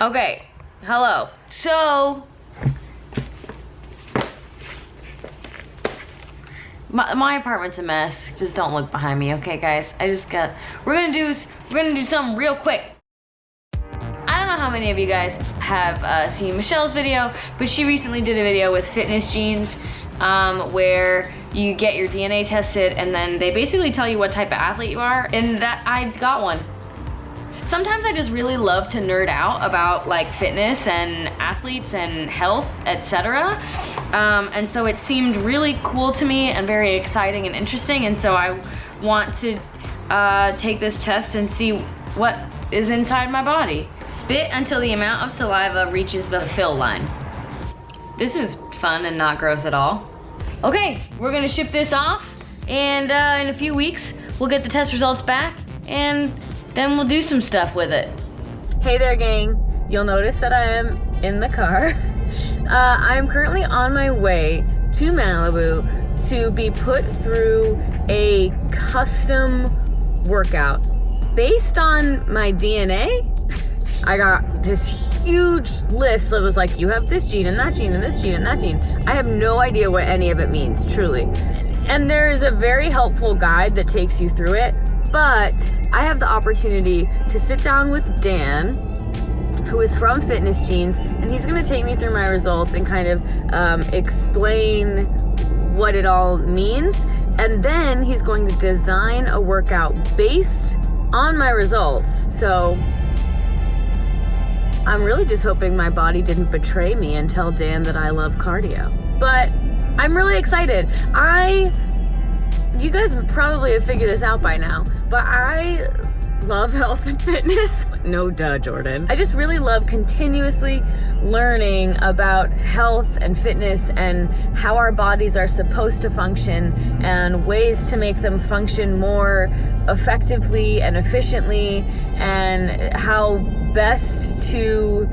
Okay, hello. So, my apartment's a mess. Just don't look behind me, okay, guys? We're gonna do something real quick. I don't know how many of you guys have seen Michelle's video, but she recently did a video with FitnessGenes where you get your DNA tested and then they basically tell you what type of athlete you are, and that I got one. Sometimes I just really love to nerd out about like fitness and athletes and health, etc. And so it seemed really cool to me and very exciting and interesting, and so I want to take this test and see what is inside my body. Spit until the amount of saliva reaches the fill line. This is fun and not gross at all. Okay, we're gonna ship this off, and in a few weeks we'll get the test results back, and then we'll do some stuff with it. Hey there, gang. You'll notice that I am in the car. I'm currently on my way to Malibu to be put through a custom workout. Based on my DNA, I got this huge list that was like, you have this gene and that gene and this gene and that gene. I have no idea what any of it means, truly. And there is a very helpful guide that takes you through it, but I have the opportunity to sit down with Dan, who is from FitnessGenes, and he's gonna take me through my results and kind of explain what it all means. And then he's going to design a workout based on my results. So I'm really just hoping my body didn't betray me and tell Dan that I love cardio. But I'm really excited. You guys probably have figured this out by now, but I love health and fitness. No duh, Jordan. I just really love continuously learning about health and fitness and how our bodies are supposed to function and ways to make them function more effectively and efficiently, and how best to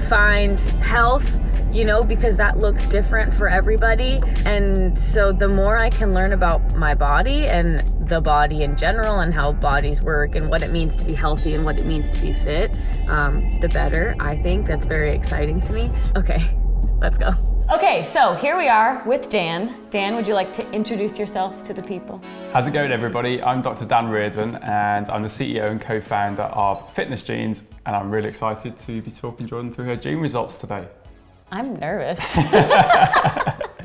find health, you know, because that looks different for everybody. And so the more I can learn about my body and the body in general and how bodies work and what it means to be healthy and what it means to be fit, the better, I think. That's very exciting to me. Okay, let's go. Okay, so here we are with Dan. Dan, would you like to introduce yourself to the people? How's it going, everybody? I'm Dr. Dan Reardon, and I'm the CEO and co-founder of FitnessGenes, and I'm really excited to be talking Jordan through her gene results today. I'm nervous.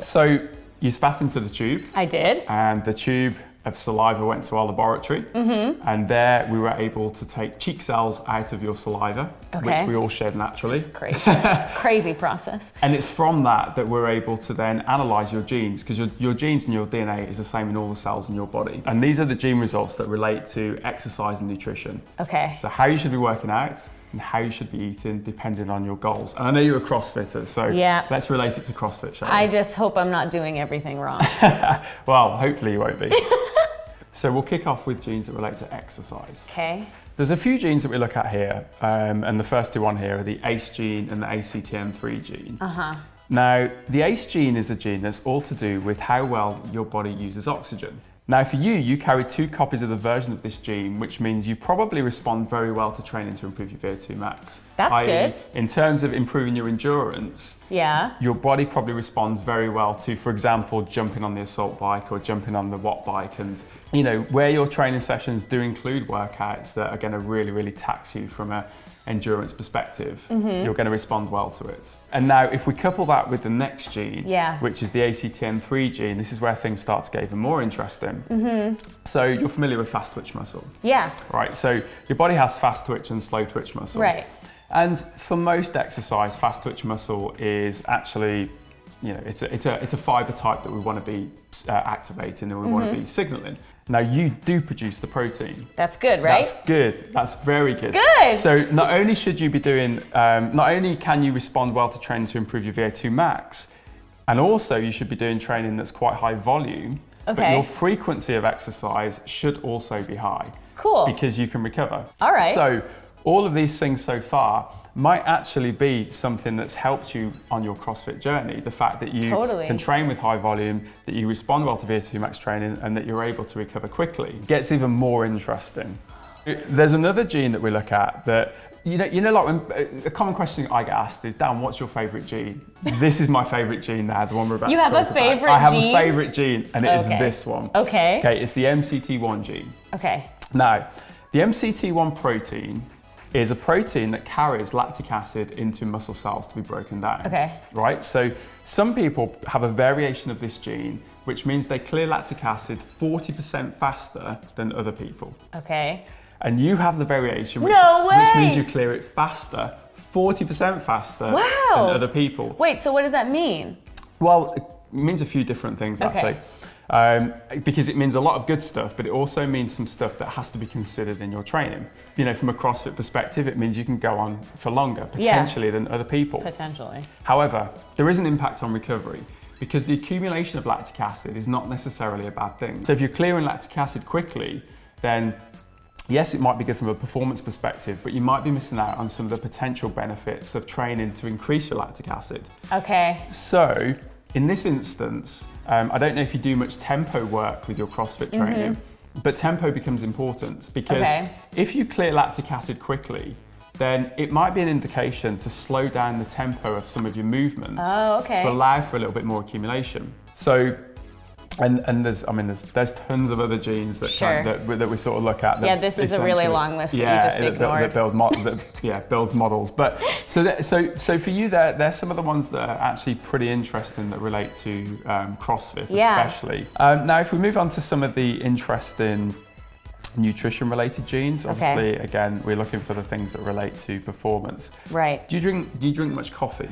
So you spat into the tube. I did. And the tube of saliva went to our laboratory. Mm-hmm. And there we were able to take cheek cells out of your saliva, which we all shed naturally. This is crazy. Crazy process. And it's from that we're able to then analyze your genes, because your genes and your DNA is the same in all the cells in your body. And these are the gene results that relate to exercise and nutrition. Okay. So how you should be working out and how you should be eating depending on your goals. And I know you're a CrossFitter, so let's relate it to CrossFit, shall we? I just hope I'm not doing everything wrong. Well, hopefully you won't be. So we'll kick off with genes that relate to exercise. Okay. There's a few genes that we look at here, and the first two on here are the ACE gene and the ACTN3 gene. Uh-huh. Now, the ACE gene is a gene that's all to do with how well your body uses oxygen. Now for you carry 2 copies of the version of this gene, which means you probably respond very well to training to improve your VO2 max. That's good. In terms of improving your endurance, your body probably responds very well to, for example, jumping on the assault bike or jumping on the watt bike. And you know, where your training sessions do include workouts that are going to really, really tax you from a endurance perspective, you're going to respond well to it. And now if we couple that with the next gene, which is the ACTN3 gene, this is where things start to get even more interesting. So you're familiar with fast twitch muscle? Yeah. Right, so your body has fast twitch and slow twitch muscle. Right. And for most exercise, fast twitch muscle is actually, you know, it's a fiber type that we want to be activating and we want to be signaling. Now you do produce the protein. That's good, right? That's good. That's very good. Good. So not only should you be doing, not only can you respond well to training to improve your VO2 max, and also you should be doing training that's quite high volume, but your frequency of exercise should also be high. Cool. Because you can recover. All right. So all of these things so far might actually be something that's helped you on your CrossFit journey. The fact that you can train with high volume, that you respond well to VO2 max training, and that you're able to recover quickly gets even more interesting. There's another gene that we look at that, like when a common question I get asked is, Dan, what's your favorite gene? This is my favorite gene now, the one we're about to talk about. You have a favorite gene? I have a favorite gene, and it is this one. Okay. Okay, it's the MCT1 gene. Okay. Now, the MCT1 protein is a protein that carries lactic acid into muscle cells to be broken down. Okay. Right? So some people have a variation of this gene, which means they clear lactic acid 40% faster than other people. Okay. And you have the variation, which means you clear it faster, 40% faster than other people. Wait, so what does that mean? Well, it means a few different things, actually. Because it means a lot of good stuff, but it also means some stuff that has to be considered in your training. From a CrossFit perspective, it means you can go on for longer, potentially, than other people. Potentially. However, there is an impact on recovery, because the accumulation of lactic acid is not necessarily a bad thing. So if you're clearing lactic acid quickly, then yes, it might be good from a performance perspective, but you might be missing out on some of the potential benefits of training to increase your lactic acid. Okay. So in this instance, I don't know if you do much tempo work with your CrossFit training, but tempo becomes important, because if you clear lactic acid quickly, then it might be an indication to slow down the tempo of some of your movements to allow for a little bit more accumulation. So, and there's tons of other genes that that we sort of look at. This is a really long list that you just ignored. That builds models. But so for you, there's some of the ones that are actually pretty interesting that relate to CrossFit, especially. Now, if we move on to some of the interesting nutrition-related genes, obviously, again, we're looking for the things that relate to performance. Right. Do you drink much coffee?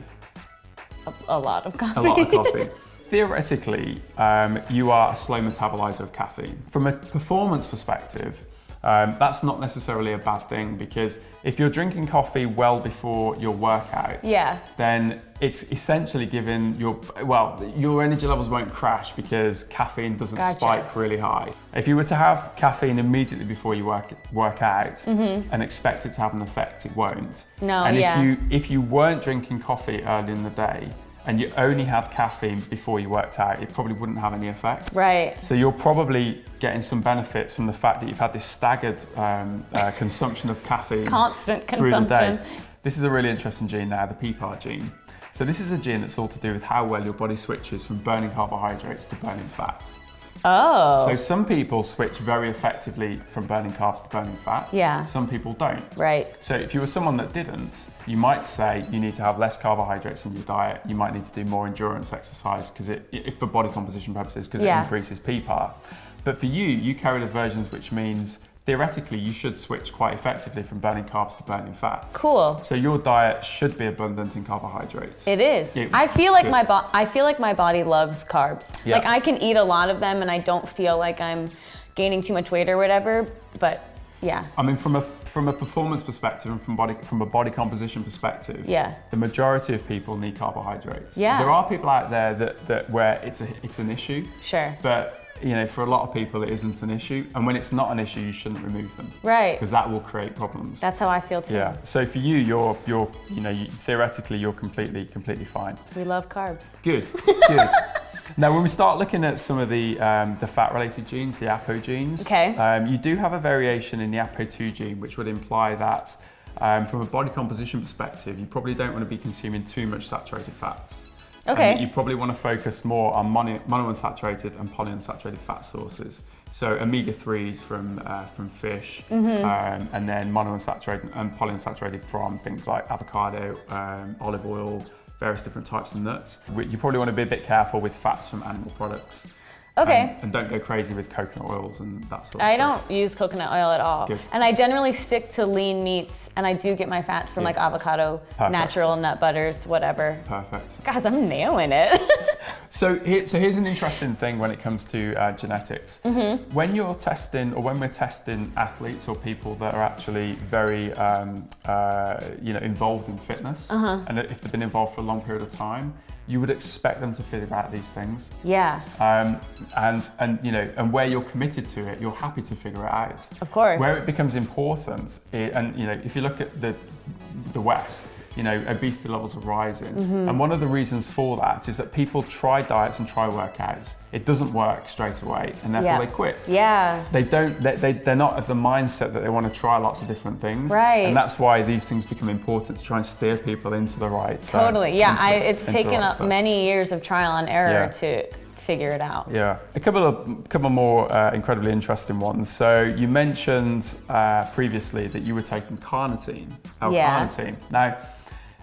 A lot of coffee. A lot of coffee. Theoretically, you are a slow metabolizer of caffeine. From a performance perspective, that's not necessarily a bad thing, because if you're drinking coffee well before your workout, then it's essentially giving your energy levels won't crash, because caffeine doesn't spike really high. If you were to have caffeine immediately before you work out and expect it to have an effect, it won't. No, and if you weren't drinking coffee early in the day, and you only had caffeine before you worked out, it probably wouldn't have any effect. Right. So you're probably getting some benefits from the fact that you've had this staggered consumption of caffeine through the day. This is a really interesting gene now, the PPAR gene. So this is a gene that's all to do with how well your body switches from burning carbohydrates to burning fat. Oh. So some people switch very effectively from burning carbs to burning fat. Yeah. Some people don't. Right. So if you were someone that didn't, you might say you need to have less carbohydrates in your diet. You might need to do more endurance exercise, because if for body composition purposes, because it increases PPAR. But for you carry the versions, which means theoretically you should switch quite effectively from burning carbs to burning fat. Cool. So your diet should be abundant in carbohydrates. It is. I feel like my body loves carbs. Yeah. Like I can eat a lot of them and I don't feel like I'm gaining too much weight or whatever, but yeah. I mean, from a performance perspective and from a body composition perspective, the majority of people need carbohydrates. Yeah. There are people out there that where it's an issue. Sure. But for a lot of people, it isn't an issue. And when it's not an issue, you shouldn't remove them. Right. Because that will create problems. That's how I feel too. Yeah. So for you, you're theoretically, you're completely fine. We love carbs. Good. Good. Now, when we start looking at some of the fat-related genes, the APO genes, you do have a variation in the APO2 gene, which would imply that from a body composition perspective, you probably don't want to be consuming too much saturated fats. Okay. You probably want to focus more on monounsaturated and polyunsaturated fat sources. So omega-3s from fish, and then monounsaturated and polyunsaturated from things like avocado, olive oil, various different types of nuts. You probably want to be a bit careful with fats from animal products. Okay. And don't go crazy with coconut oils and that sort of stuff. I don't use coconut oil at all. Good. And I generally stick to lean meats, and I do get my fats from like avocado, natural nut butters, whatever. Perfect. Guys, I'm nailing it. So here's an interesting thing when it comes to genetics. When you're testing, or when we're testing athletes or people that are actually very involved in fitness, and if they've been involved for a long period of time, you would expect them to figure out these things. Yeah. And where you're committed to it, you're happy to figure it out. Of course. Where it becomes important, if you look at the West, you know, obesity levels are rising. And one of the reasons for that is that people try diets and try workouts. It doesn't work straight away, and therefore they quit. Yeah. They're not of the mindset that they want to try lots of different things. Right. And that's why these things become important to try and steer people into the right. Totally. Yeah. It's taken up many years of trial and error to figure it out. Yeah, a couple more incredibly interesting ones. So you mentioned previously that you were taking carnitine, L-carnitine. Now,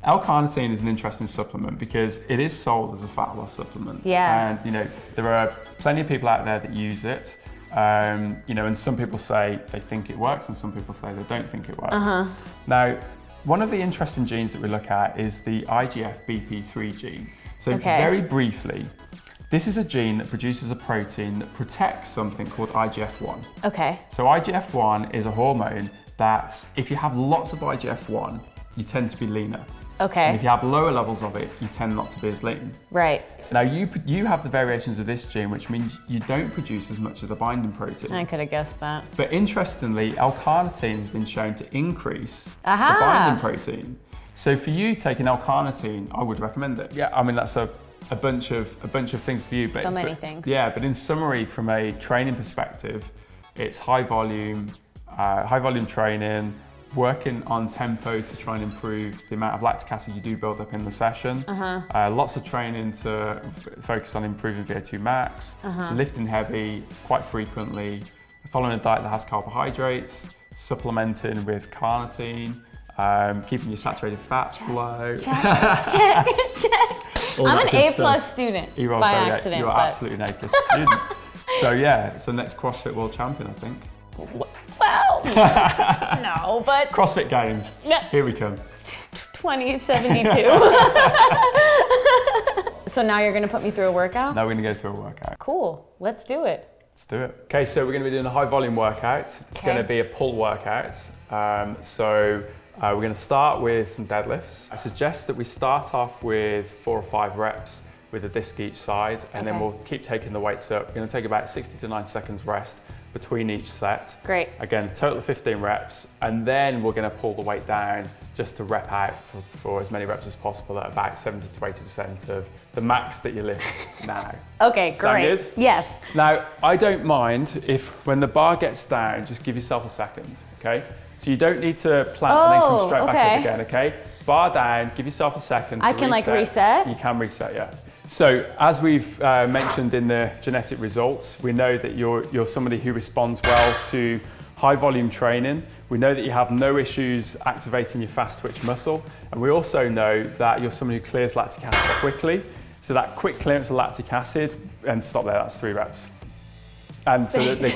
L-carnitine is an interesting supplement because it is sold as a fat loss supplement. Yeah. And you know, there are plenty of people out there that use it. You know, and some people say they think it works, and some people say they don't think it works. Now, one of the interesting genes that we look at is the IGF-BP3 gene. So very briefly, this is a gene that produces a protein that protects something called IGF-1. Okay. So IGF-1 is a hormone that if you have lots of IGF-1, you tend to be leaner. Okay. And if you have lower levels of it, you tend not to be as lean. Right. So now you have the variations of this gene, which means you don't produce as much of the binding protein. I could have guessed that. But interestingly, L-carnitine has been shown to increase the binding protein. So for you taking L-carnitine, I would recommend it. Yeah, I mean, that's a bunch of things for you. But, so many things. Yeah, but in summary, from a training perspective, it's high volume training, working on tempo to try and improve the amount of lactic acid you do build up in the session. Lots of training to focus on improving VO2 max, lifting heavy quite frequently, following a diet that has carbohydrates, supplementing with carnitine, keeping your saturated fats low. Check. I'm an A+ student by accident. You're absolutely an A+ student. So yeah, so next CrossFit World Champion, I think. Well, no, but... CrossFit Games, here we come. 2072. So now you're gonna put me through a workout? Now we're gonna go through a workout. Cool, let's do it. Let's do it. Okay, so we're gonna be doing a high volume workout. It's gonna be a pull workout. We're going to start with some deadlifts. I suggest that we start off with 4 or 5 reps with a disc each side, and then we'll keep taking the weights up. We're going to take about 60 to 90 seconds rest between each set. Great. Again, total of 15 reps, and then we're going to pull the weight down just to rep out for as many reps as possible at about 70 to 80% of the max that you lift now. Okay, great. Sound good? Yes. Now, I don't mind if when the bar gets down, just give yourself a second, okay? So you don't need to plant and then come straight back up again, okay? Bar down, give yourself a second to I can like reset? You can reset, yeah. So as we've mentioned in the genetic results, we know that you're somebody who responds well to high volume training. We know that you have no issues activating your fast twitch muscle. And we also know that you're somebody who clears lactic acid quickly. So that quick clearance of lactic acid, and stop there, that's 3 reps. And so the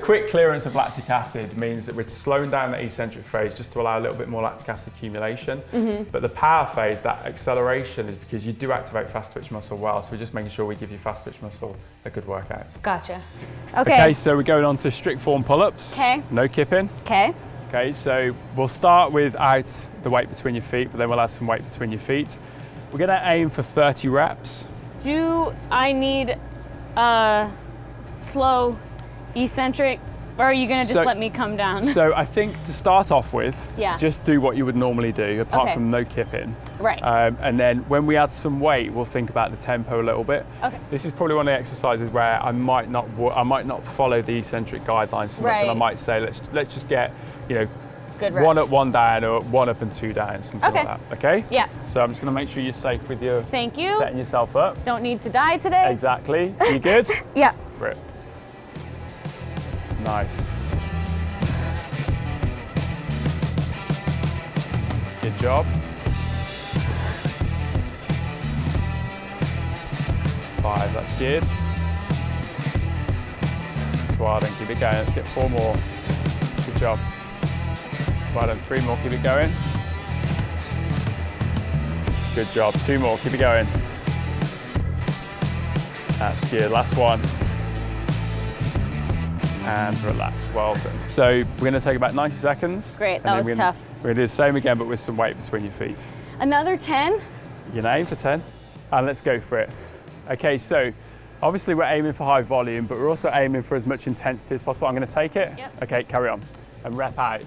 quick clearance of lactic acid means that we're slowing down the eccentric phase just to allow a little bit more lactic acid accumulation. But the power phase, that acceleration, is because you do activate fast twitch muscle well. So we're just making sure we give your fast twitch muscle a good workout. Gotcha. Okay, so we're going on to strict form pull-ups. Okay. No kipping. Okay. Okay, so we'll start without the weight between your feet, but then we'll add some weight between your feet. We're gonna aim for 30 reps. Do I need slow eccentric, or are you gonna just let me come down? So I think to start off with, just do what you would normally do, apart from no kipping. Right. And then when we add some weight, we'll think about the tempo a little bit. Okay. This is probably one of the exercises where I might not follow the eccentric guidelines so much, and I might say let's just get, you know, good reps. 1 up, 1 down, or 1 up and 2 down, something like that. Okay? Yeah. So I'm just gonna make sure you're safe with your Thank you. setting yourself up. Don't need to die today. Exactly. You good? Yeah. Rip. Nice. Good job. 5, that's good. That's well done, keep it going. Let's get 4 more. Good job. Well done, 3 more, keep it going. Good job, 2 more, keep it going. That's good, last one. And relax, well done. So we're gonna take about 90 seconds. Great, that was tough. We're gonna do the same again, but with some weight between your feet. Another 10? You're gonna aim for 10, and let's go for it. Okay, so obviously we're aiming for high volume, but we're also aiming for as much intensity as possible. I'm gonna take it. Yep. Okay, carry on. And rep out.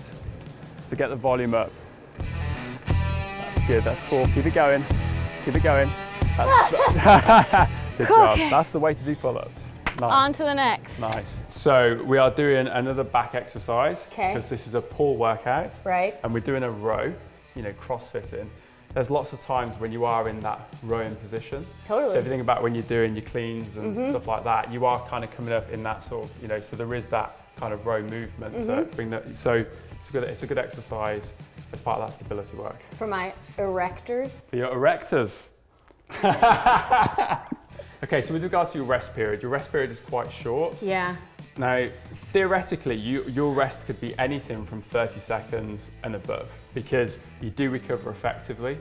So get the volume up. Good, that's 4. Keep it going. Keep it going. That's good job. Okay. That's the way to do pull-ups. Nice. On to the next. Nice. So we are doing another back exercise. Okay. Because this is a pull workout. Right. And we're doing a row, you know, CrossFitting. There's lots of times when you are in that rowing position. Totally. So if you think about when you're doing your cleans and stuff like that, you are kind of coming up in that sort of, you know, so there is that kind of row movement. So it's a good exercise as part of that stability work. For my erectors. For your erectors. Okay, so with regards to your rest period is quite short. Yeah. Now, theoretically, your rest could be anything from 30 seconds and above because you do recover effectively.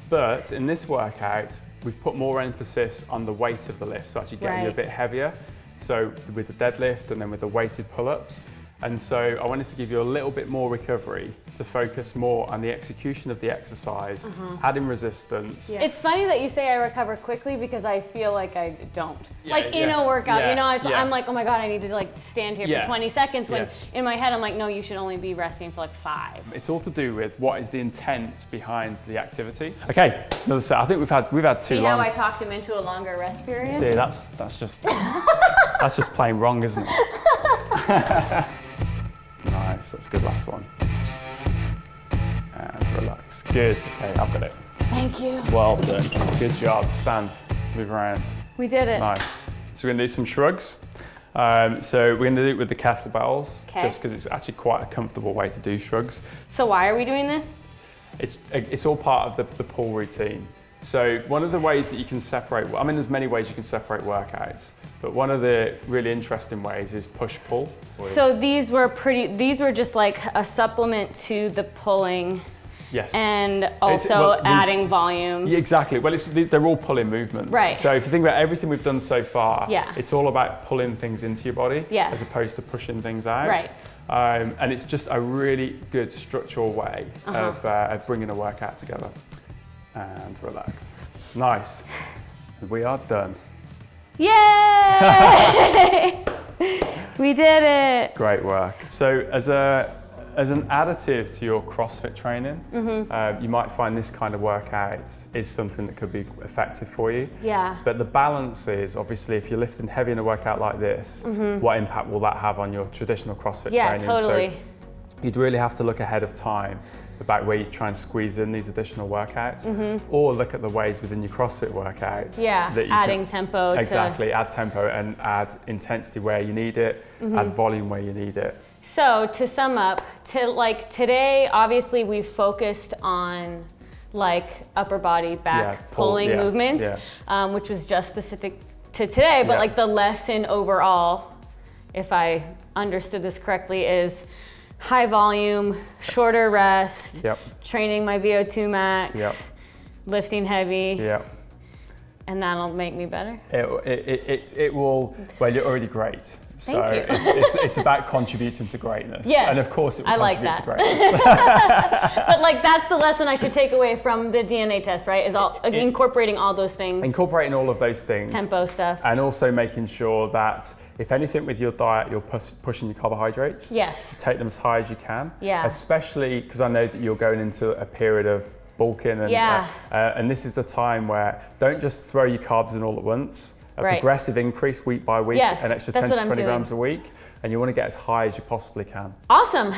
But in this workout, we've put more emphasis on the weight of the lift, so actually getting you a bit heavier. So with the deadlift and then with the weighted pull-ups. And so I wanted to give you a little bit more recovery to focus more on the execution of the exercise, adding resistance. Yeah. It's funny that you say I recover quickly because I feel like I don't. In a workout, you know, I'm like, oh my God, I need to like stand here for 20 seconds when in my head I'm like, no, you should only be resting for like 5. It's all to do with what is the intent behind the activity. Okay, another set. I think we've had too long. See how I talked him into a longer rest period? See, that's just that's just plain wrong, isn't it? Nice, that's a good last one. And relax. Good, okay, I've got it. Thank you. Well done, good job. Stand, move around. We did it. Nice. So we're gonna do some shrugs. So we're gonna do it with the kettlebells, just because it's actually quite a comfortable way to do shrugs. So why are we doing this? It's all part of the pull routine. So one of the ways that you can separate, I mean, there's many ways you can separate workouts, but one of the really interesting ways is push-pull. So these were just like a supplement to the pulling. Yes. And also adding volume. Yeah, exactly. Well, they're all pulling movements. Right. So if you think about everything we've done so far, yeah, it's all about pulling things into your body as opposed to pushing things out. Right. And it's just a really good structural way of bringing a workout together. And relax. Nice. We are done. Yay! We did it. Great work. So as an additive to your CrossFit training, you might find this kind of workout is something that could be effective for you. Yeah. But the balance is, obviously, if you're lifting heavy in a workout like this, what impact will that have on your traditional CrossFit training? Yeah, totally. So you'd really have to look ahead of time about where you try and squeeze in these additional workouts, or look at the ways within your CrossFit workouts. Yeah, that you adding tempo. Exactly, add tempo and add intensity where you need it, add volume where you need it. So to sum up, today, obviously we focused on like upper body back pulling movements, which was just specific to today, but like the lesson overall, if I understood this correctly, is high volume, shorter rest, training my VO2 max, lifting heavy, and that'll make me better. It will. Well, you're already great. So it's about contributing to greatness. Yes, and of course it will contribute to greatness. But like that's the lesson I should take away from the DNA test, right? Is incorporating all those things. Incorporating all of those things. Tempo stuff. And also making sure that if anything with your diet, you're pushing your carbohydrates. Yes. To take them as high as you can. Yeah. Especially because I know that you're going into a period of bulking and this is the time where don't just throw your carbs in all at once. A progressive increase week by week, an extra 10 to 20 grams a week, and you want to get as high as you possibly can. Awesome.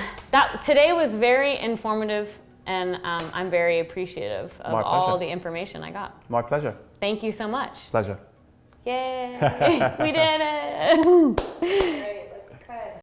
Today was very informative, and I'm very appreciative of all the information I got. My pleasure. Thank you so much. Pleasure. Yay. We did it.